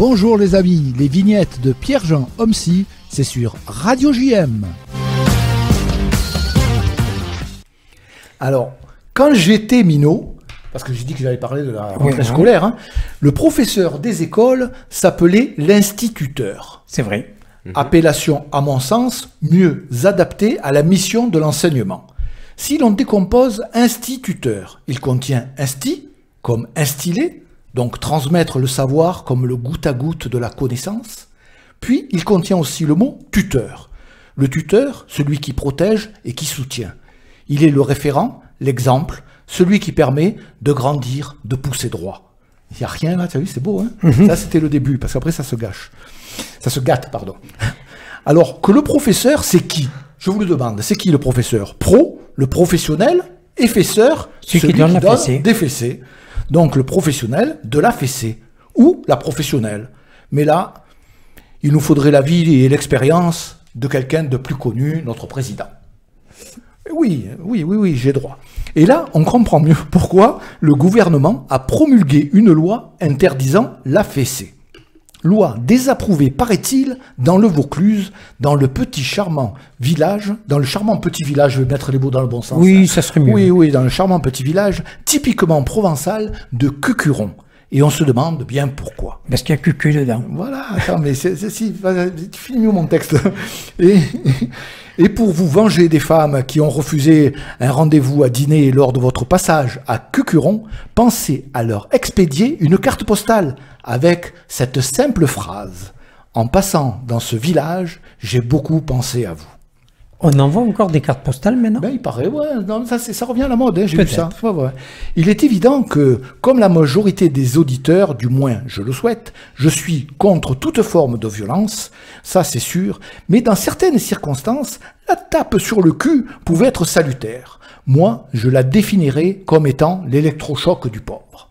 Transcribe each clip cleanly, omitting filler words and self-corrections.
Bonjour les amis, les vignettes de Pierre-Jean Homsi, c'est sur Radio JM. Alors, quand j'étais minot, parce que j'ai dit que j'allais parler de la rentrée scolaire, hein, le professeur des écoles s'appelait l'instituteur. C'est vrai. Appellation, à mon sens, mieux adaptée à la mission de l'enseignement. Si l'on décompose instituteur, il contient insti, comme instiller, donc transmettre le savoir comme le goutte à goutte de la connaissance. Puis, il contient aussi le mot tuteur. Le tuteur, celui qui protège et qui soutient. Il est le référent, l'exemple, celui qui permet de grandir, de pousser droit. Il n'y a rien là, tu as vu, c'est beau, hein. Ça, c'était le début, parce qu'après, ça se gâche. Ça se gâte, pardon. Alors, que le professeur, c'est qui? Je vous le demande, c'est qui le professeur? Pro, le professionnel, et fesseur, celui qui donne des fessées. Donc, le professionnel de la fessée, ou la professionnelle. Mais là, il nous faudrait l'avis et l'expérience de quelqu'un de plus connu, notre président. Oui, j'ai droit. Et là, on comprend mieux pourquoi le gouvernement a promulgué une loi interdisant la fessée. Loi désapprouvée, paraît-il, dans le Vaucluse, dans le charmant petit village, je vais mettre les mots dans le bon sens. Oui, ça serait mieux. Oui, dans le charmant petit village, typiquement provençal, de Cucuron. Et on se demande bien pourquoi. Parce qu'il y a Cucu dedans. Voilà, attends, mais finis mieux mon texte. Et pour vous venger des femmes qui ont refusé un rendez-vous à dîner lors de votre passage à Cucuron, pensez à leur expédier une carte postale avec cette simple phrase. En passant dans ce village, j'ai beaucoup pensé à vous. On envoie encore des cartes postales maintenant? Ben, il paraît, ouais, non, ça revient à la mode, hein, j'ai vu ça. Ouais. Il est évident que, comme la majorité des auditeurs, du moins je le souhaite, je suis contre toute forme de violence, ça c'est sûr, mais dans certaines circonstances, la tape sur le cul pouvait être salutaire. Moi, je la définirais comme étant l'électrochoc du pauvre.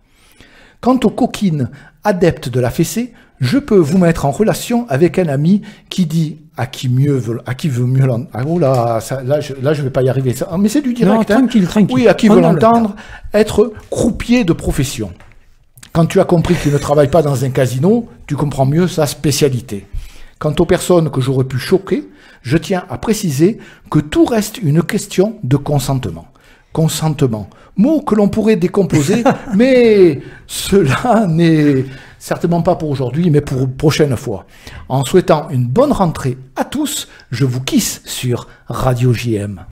Quant aux coquines adeptes de la fessée, je peux vous mettre en relation avec un ami qui dit à qui veut mieux l'entendre. Ah, oh là, je vais pas y arriver. Mais c'est du direct. Non, tranquille. Oui, à qui veut l'entendre, être croupier de profession. Quand tu as compris qu'il ne travaille pas dans un casino, tu comprends mieux sa spécialité. Quant aux personnes que j'aurais pu choquer, je tiens à préciser que tout reste une question de consentement. Consentement, mot que l'on pourrait décomposer, mais cela n'est certainement pas pour aujourd'hui, mais pour une prochaine fois. En souhaitant une bonne rentrée à tous, je vous kiss sur Radio JM.